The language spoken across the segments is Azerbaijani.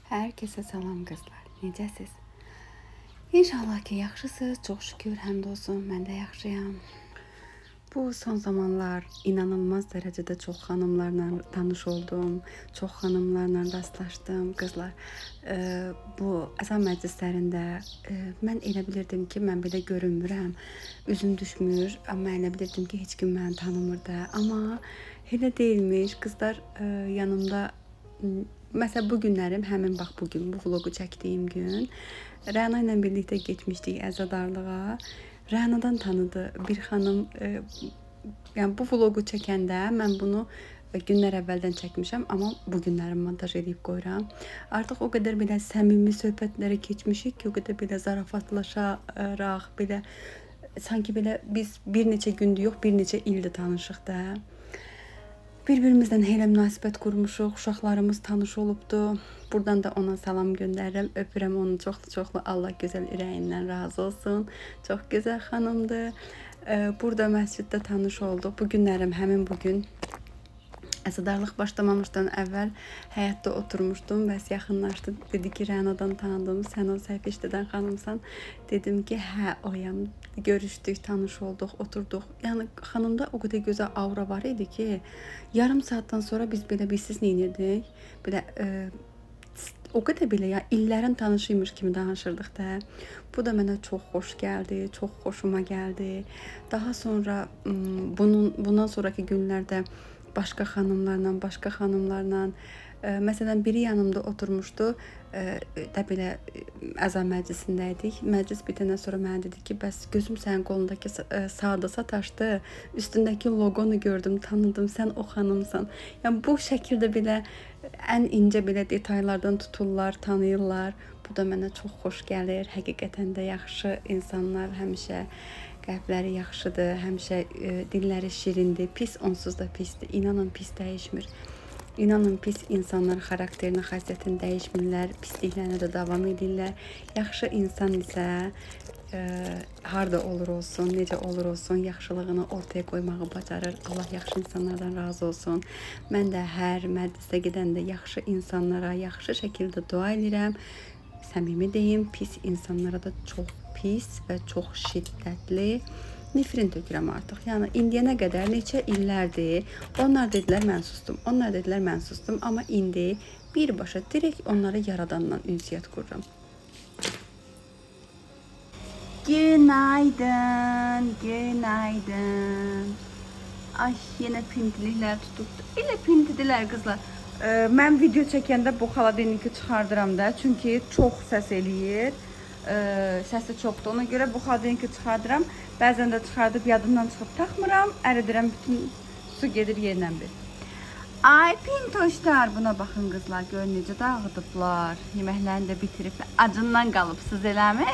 Herkese salam qızlar. Necəsiz? İnşallah ki yaxşısınız. Çox şükür, həmd olsun. Mən də yaxşıyam. Bu son zamanlar inanılmaz dərəcədə çox xanımlarla tanış oldum. Çox xanımlarla rastlaşdım. Qızlar, bu azam məclislərində mən elə bilirdim ki, mən belə görünmürəm. Üzüm düşmür, amma elə bilirdim ki, heç kim məni tanımır da. Amma elə deyilmiş. Qızlar, yanımda mesela bu günlərim həmin bax bu gün, bu vlogu çəkdiyim gün Rəna ilə birlikdə getmişdik əzadarlığa. Rəna'dan tanıdı bir xanım. Yəni bu vlogu çəkəndə mən bunu günlər əvvəldən çəkmişəm, amma bu günlərim montaj edib qoyuram. Artıq o qədər belə səmimi söhbətlərə keçmişik ki, o qədər belə zarafatlaşaraq, belə sanki belə biz bir neçə gündür yox, bir neçə ildir tanışıq da. Birbirimizdən elə münasibət qurmuşuq, uşaqlarımız tanış olubdu. Buradan da ona salam göndərirəm, öpürəm onu çoxlu. Allah gözəl ürəyindən razı olsun. Çox gözəl xanımdır. Burada məsciddə tanış olduq. Bu günlərim həmin bugün. Əzadarlıq başlamamışdan əvvəl həyətdə oturmuşdum, bəs yaxınlaşdı. Dedi ki, Rəna'dan tanıdım, sən o səhv işlədən xanımsan. Dedim ki, hə, oyam. Görüşdük, tanış olduq, oturduq. Yəni xanımda o qədər gözəl aura var idi ki, yarım saatdan sonra biz belə bilsiz neyinirdik? Belə o qədər belə ya illərin tanışıymış kimi danışırdıq da. Bu da mənə çox xoş gəldi, çox xoşuma gəldi. Daha sonra bundan sonraki günlərdə başqa xanımlarla, məsələn biri yanımda oturmuşdu. Da belə əzan məclisindəydik. Məclis bitəndən sonra mənə dedi ki, bəs gözüm sənin qolundakı saata sataşdı. Üstündəki loqonu gördüm, tanıdım, sən o xanımsan. Yəni bu şəkildə belə ən incə belə detallardan tuturlar, tanıyırlar. Bu da mənə çox xoş gəlir. Həqiqətən də yaxşı insanlar həmişə qəlbləri yaxşıdır, həmişə dilləri şirindir. Pis onsuz da pisdir. İnanın pis dəyişmir. İnanın pis insanlar xarakterini, xasiyyətini dəyişmirlər, pisliklərinə də davam edirlər. Yaxşı insan isə harda olur olsun, necə olur olsun, yaxşılığını ortaya qoymağı bacarır. Allah yaxşı insanlardan razı olsun. Mən də hər məclisə gedəndə yaxşı insanlara yaxşı şəkildə dua edirəm. Səmimi deyim, pis insanlara da çox pis və çox şiddətli nifrin tökürəm artıq. Yəni indiyənə qədər neçə illərdir onlar dedilər mən sustum. Onlar dedilər mən sustum, amma indi birbaşa direkt onları yaradandan ünsiyyət qururam. Günaydın, günaydın. Ay, yenə pintiliklər tutubdu. Elə pintidilər qızlar. Mən video çəkəndə bu xaladeniki çıxardıram da, çünki çox səs eləyir. Səsi çoxdur. Ona görə bu xaladeniki çıxardıram. Bəzən də çıxardıb yadımdan çıxıb taxmıram. Əridirəm, bütün su gedir yerlə bir. Ay pintoşlar, buna baxın qızlar, gör necə dağıdıblar. Yeməklərini də bitiriblər. Acından qalıbsız eləmi?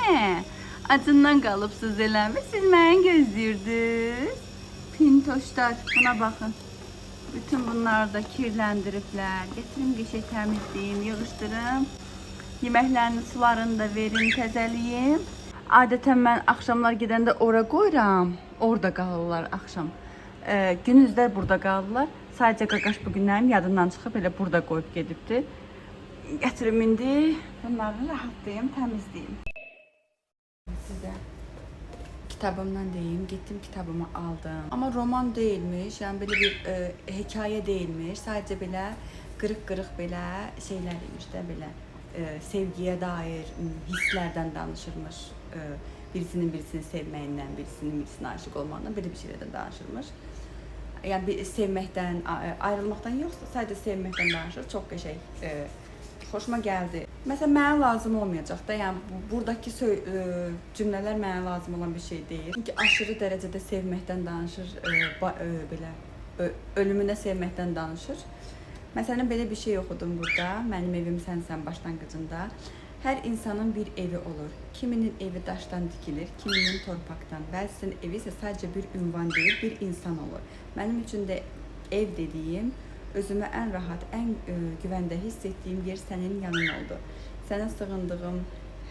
Acından qalıbsız eləmi? Siz məni gözləyirdiniz. Pintoşlar, buna baxın. Bütün bunları da kirləndiriblər. Getirim qəşəng təmizləyim, yığışdırım. Yeməklərini, sularını da verin, təzəliyim. Adətən mən axşamlar gedəndə ora qoyuram. Orada qalırlar axşam. Gündüzlər burada qalırlar. Sadəcə qaqaş bu günlərim yadından çıxıb elə burada qoyub gedibdi. Gətirim indi. Bunları rahatlayım, təmizləyim. Sizə kitabımdan deyim, getdim kitabımı aldım. Amma roman değilmiş, yəni belə bir hekayə değilmiş. Sadəcə belə qırıq-qırıq belə şeylər imiş də belə. Sevgiyə dair hisslərdən danışırmış. Birisinin birisini sevməyindən, birisinin birisinə aşıq olmağından belə bir şeylərdən danışırmış. Yəni sevməkdən, ayrılmaqdan yox, sadəcə sevməkdən danışır. Çox qəşəng, xoşuma gəldi. Məsələn, mənə lazım olmayacaq da, yəni buradakı cümlələr mənə lazım olan bir şey deyil. Çünki aşırı dərəcədə sevməkdən danışır, belə ölümünə sevməkdən danışır. Məsələn, belə bir şey oxudum burada, Mənim evim sənsən başlanğıcında. Hər insanın bir evi olur. Kiminin evi daşdan dikilir, kiminin torpaqdan. Bəzisinin evi isə sadəcə bir ünvan deyil, bir insan olur. Mənim üçün də ev dediyim, özümü ən rahat, ən güvəndə hiss etdiyim yer sənin yanın oldu. Sənə sığındığım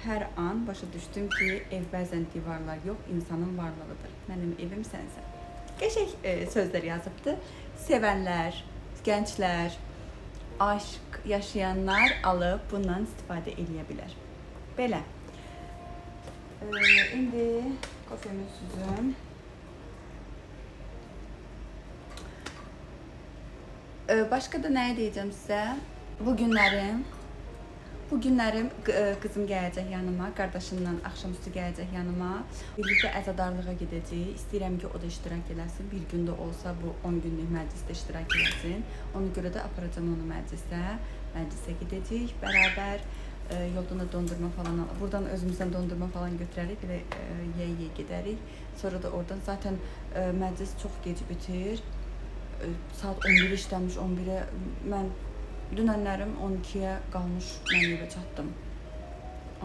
hər an başa düşdüm ki, ev bəzən divarlar yox, insanın varlığıdır. Mənim evim sənsən. Qəşəng sözlər yazıbdı. Sevənlər, gənclər, aşk, yaşayanlar alıb bundan istifadə edə bilər. Belə. İndi kofemi süzüm. Başqa da nə deyəcəm sizə? Bu günlərim qızım gələcək yanıma, qardaşımla axşamüstü gələcək yanıma. Birlikdə əzadarlığa gedəcəyik. İstəyirəm ki, o da iştirak eləsin. Bir gündə olsa bu 10 günlük məclisdə iştirak eləsin. Ona görə də aparacağım onu məclisə gedəcəyik bərabər. Yoldan da dondurma falan al. Buradan özümüzdən dondurma falan götürərik, belə yeyə gedərik. Sonra da oradan zaten məclis çox gec bitir. Saat 11 işləmiş, 11-ə mən dünənlərim 12-yə qalmış mən evə çatdım.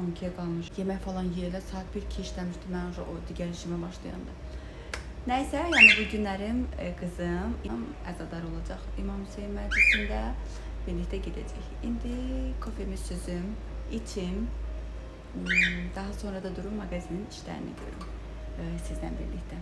12-yə qalmış. Yemək falan yeyilə saat 1-2 işləmişdi mən o digər işimə başlayanda. Nəysə, yəni bu günlərim qızım əzadar olacaq İmam Hüseyin məclisində. Birlikdə gedəcək. İndi kofemi süzüm, içim. Daha sonra da durum mağazinin işlərini görüm sizlə birlikdə.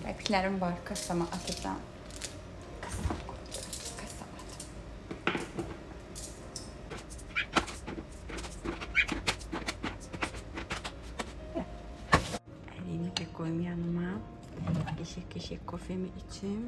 Qəpiklərim var, kasama atacağım. Əlimi də qoyum yanıma. Keşik kofemi içim.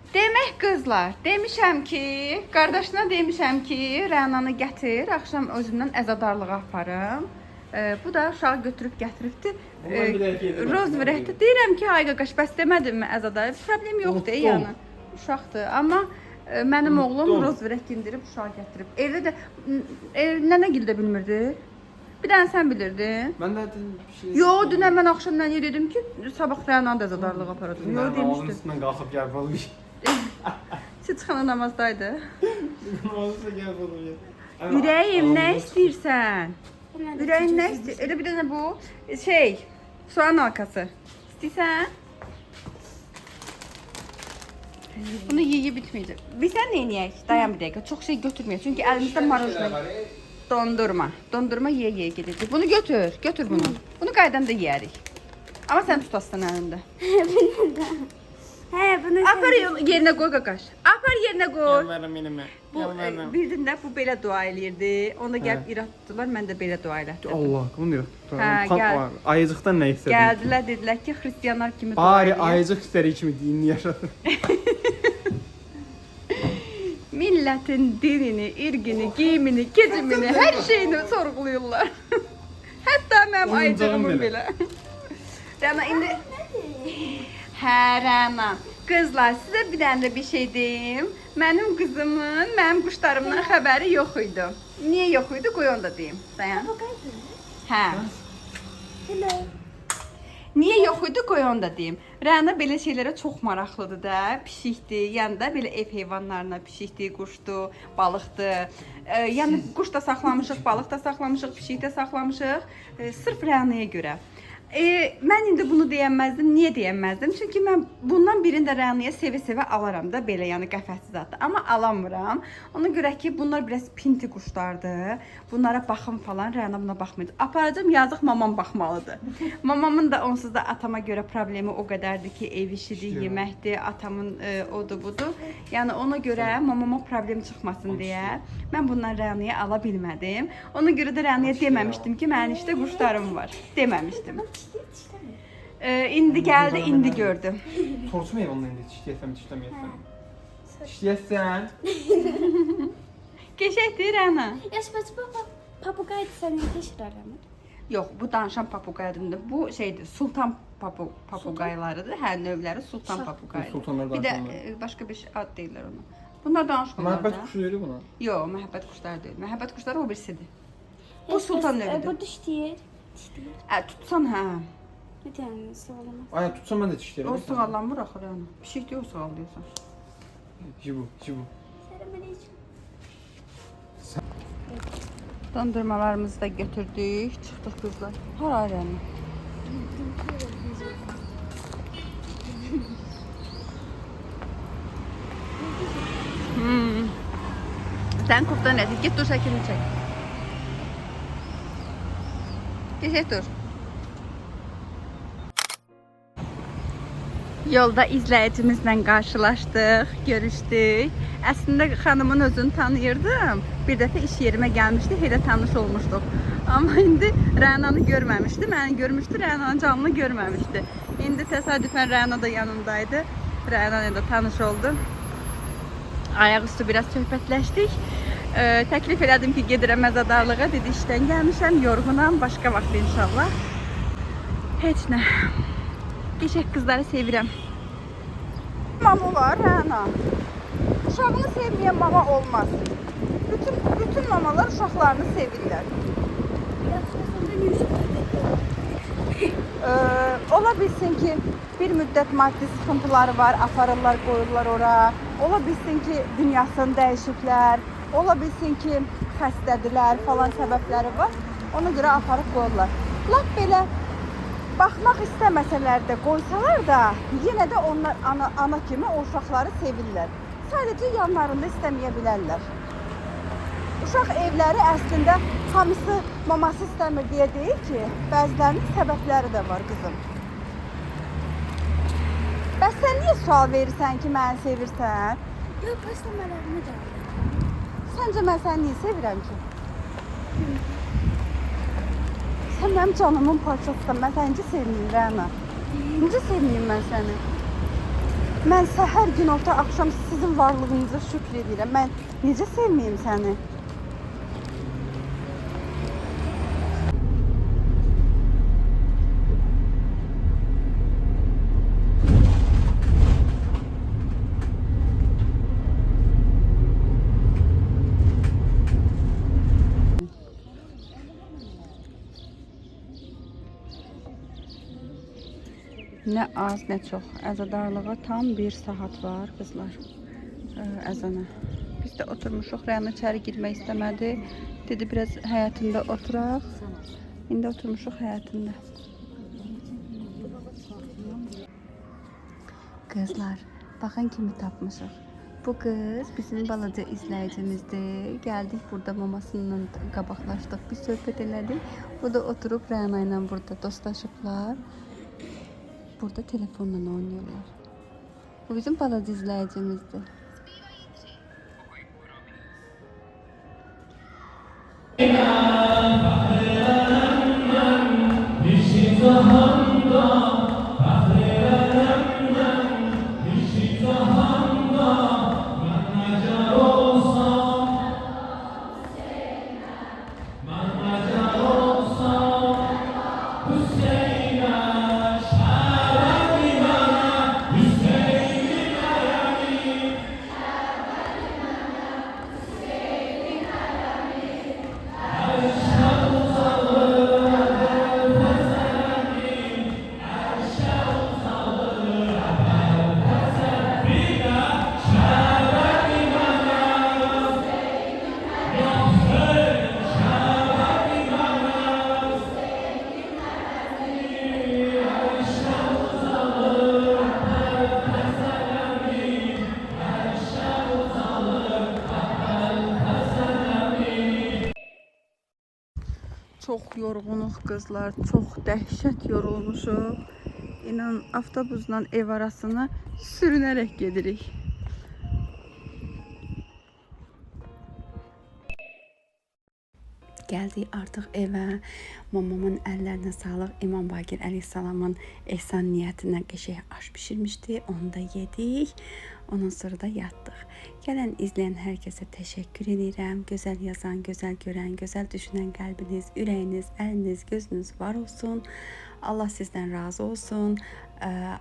Demək qızlar, demişəm ki, qardaşına demişəm ki, Rənanı gətir, axşam özümdən əzadarlığa aparım. Bu da uşağı götürüb gətiribdi. Roz vürəkdə deyirəm ki, ay qaqaş, bəs demədim mi əzadar? Problem yoxdur, yəni. Uşaqdır, amma mənim oğlum roz vürək dindirib uşağı gətirib. Evdə də nənə gildə bilmirdi. Bir dənə sən bilirdin. Mən də bir şey... Yox, dünən mən axşamdan dedim ki, sabah Rənanı da əzadarlığa aparacam. Yox, demişdim. Onun üstündən qalxıb gəlb olmuş. Siz çıxana namazdaydı. Namazda gəlb olmuş. Ürəyim, nə istəyirsən? Ürəyim nə istəyir? Elə bir dənə bu, soğan halkası. İstəyirsən? Bunu yiyib bitməyəcək. Bilsən nə eləyək? Dayan bir dəqiqə, çox şey götürməyək. Çünki əlimizdə marojna, dondurma yeyə gedəcək. Bunu götür bunu. Bunu qaydanda yeyərik. Amma sən tutasın əlində. He bunu Apar yerinə qoy qaqaş. Apar apar yerinə qoy. Yalvarırım elime. Bu Yalvarırım. bildin də bu belə dua eləyirdi. Onda gəlib Hə. irad tutdular, mən də belə dua elətdirdim. Allah, bunu diyor. Ha, gel. Ayıcıktan ne istedin? Gəldilər, dedilər ki, xristianlar kimi dua Bari eləyir. ayıcık isteri kimi dinini yaşadın. Milletin dinini, irgini, giyimini, gecimini, her şeyini sorguluyorlar. Hatta mənim Oyuncağım ayıcığımın belə. belə. Rəna, indi... Hə, Rəna. Qızlar, sizə bir dənə də bir şey deyim. Mənim qızımın, mənim quşlarımdan xəbəri yox idi. Niyə yox idi? Qoy onu da deyim. Dayan. Hə. Hello. Niyə yox idi? Qoy onu da deyim. Rəna belə şeylərə çox maraqlıdır da. Pişikdir, yəni də belə ev heyvanlarına pişikdir, quşdur, balıqdır. Yəni quş da saxlamışıq, balıq da saxlamışıq, pişik də saxlamışıq. Sırf Rənaya görə. Mən indi bunu deyənməzdim. Niyə deyənməzdim? Çünki mən bundan birini də Rənaya sevə-sevə alaram da belə, yəni qəfəssiz adlı. Amma alamıram. Ona görə ki, bunlar biraz pinti quşlardır. Bunlara baxım falan, Rəna buna baxmayacaq. Aparacağım, yazıq mamam baxmalıdır. Mamamın da onsuz da atama görə problemi o qədərdir ki, ev işidir, yeməkdir, atamın odur budur. Yəni ona görə mamama problem çıxmasın deyə mən bundan Rənaya ala bilmədim. Ona görə də Rənaya deməmişdim ki, mənim işte quşlarım var. Deməmişdim. İndi gəldi, indi gördüm. Torçu mu eyvallah indi? Çişleyesem, çişlemeyesem. Çişleyesen. Geçəkdir Rəna. Yaş baba papagay seni teşhirarım. Yox, bu danışan papuqaydır. Bu şeydir, sultan papuqaylarıdır. Hər növləri sultan papuqaydır. Sultanlar Bir də danışanlar. başqa bir şey ad deyirlər ona. Bunlar danışmırlar Məhəbbət da. kuşu verir buna. Yox, məhəbbət quşları deyil. Məhəbbət quşları o birisidir. Bu sultan növüdür. Bu dişliyir. Dişliyir. Tutsan hə. Ne diyorsun? Sağlamaz. Ay tutsam ben de çişlerim. O sığallanmır axı Rəna. Pişik deyil, o sığallıyorsan. Jibu, jibu. Selamünaleyküm. Dondurmalarımızı da götürdük, çıxdıq qızlar. Hara Rəna? Sen kurtdan et. Git dur şəkilini çək. Get dur. Yolda izləyicimizlə qarşılaşdıq, görüşdük. Əslində xanımın özünü tanıyırdım. Bir dəfə iş yerimə gəlmişdi, elə tanış olmuşduq. Amma indi Rənanı görməmişdi, məni görmüşdü, Rənanı canlı görməmişdi. İndi təsadüfən Rəna da yanındaydı. Rəna ilə də tanış oldu. Ayaqüstü biraz söhbətləşdik. Təklif elədim ki, gedirəm məzadarlığa. Dedi, işdən gəlmişəm, yorğunam, başqa vaxt inşallah. Heç nə. Geçək qızları sevirəm. Mama var, Rəna. Uşağını sevməyən mama olmaz. Bütün mamalar uşaqlarını sevirlər. Ola bilsin ki, bir müddət maddi sıxıntıları var, aparırlar, qoyurlar ora. Ola bilsin ki, dünyasını dəyişiblər. Ola bilsin ki, xəstədirlər, falan səbəbləri var. Ona görə aparıb qoyurlar. Lap belə baxmaq istəməsələr də, qoysalar da, yenə də onlar ana kimi o uşaqları sevirlər. Sadəcə yanlarında istəməyə bilərlər. Uşaq evləri əslində hamısı maması istəmir deyə deyil ki, bəzilərinin səbəbləri də var qızım. Bəs sən niyə sual verirsən ki, məni sevirsən? Yok paslamalarını da. Səncə mən səni niyə sevirəm ki? Sən mənim canımın parçasısan, mən səni necə sevməyim Rəna? Necə sevməyim mən səni? Mən səhər, günorta, axşam sizin varlığınıza şükür edirəm. Mən necə sevməyim səni? Nə az, nə çox. Əzadarlığa tam 1 saat var qızlar. Əzana. Biz də oturmuşuq. Rəna içəri girmək istəmədi. Dedi biraz həyətində oturaq. İndi oturmuşuq həyətində. Qızlar, baxın kimi tapmışıq. Bu qız bizim balaca izləyicimizdir. Gəldik burada mamasıyla qabaqlaşdıq. Biz söhbət elədik. Bu da oturub Rəna ilə burada dostlaşıblar. Burada telefonla oynuyorlar. Bu bizim balaca izləyicimizdir. Çox yorğunuq qızlar, çox dəhşət yorulmuşuq. İnan avtobusla ev arasını sürünərək gedirik. Gəldik artıq evə. Mamamın əllərinə sağlıq. İmam Bakir əleyhissalamın ehsan niyyətinə qəşəng aş bişirmişdi. Onu da yedik. Ondan sonra da yatdıq. Gələn, izləyən hər kəsə təşəkkür edirəm. Gözəl yazan, gözəl görən, gözəl düşünən qəlbiniz, ürəyiniz, əliniz, gözünüz var olsun. Allah sizdən razı olsun.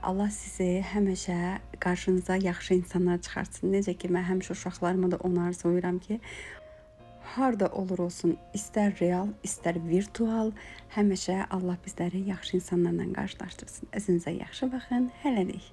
Allah sizi həmişə qarşınıza yaxşı insanlar çıxartsın. Necə ki, mən həmişə uşaqlarıma da onu arzulayıram ki, harda olur olsun, istər real, istər virtual, həmişə Allah bizləri yaxşı insanlarla qarşılaşdırsın. Özünüzə yaxşı baxın. Hələlik.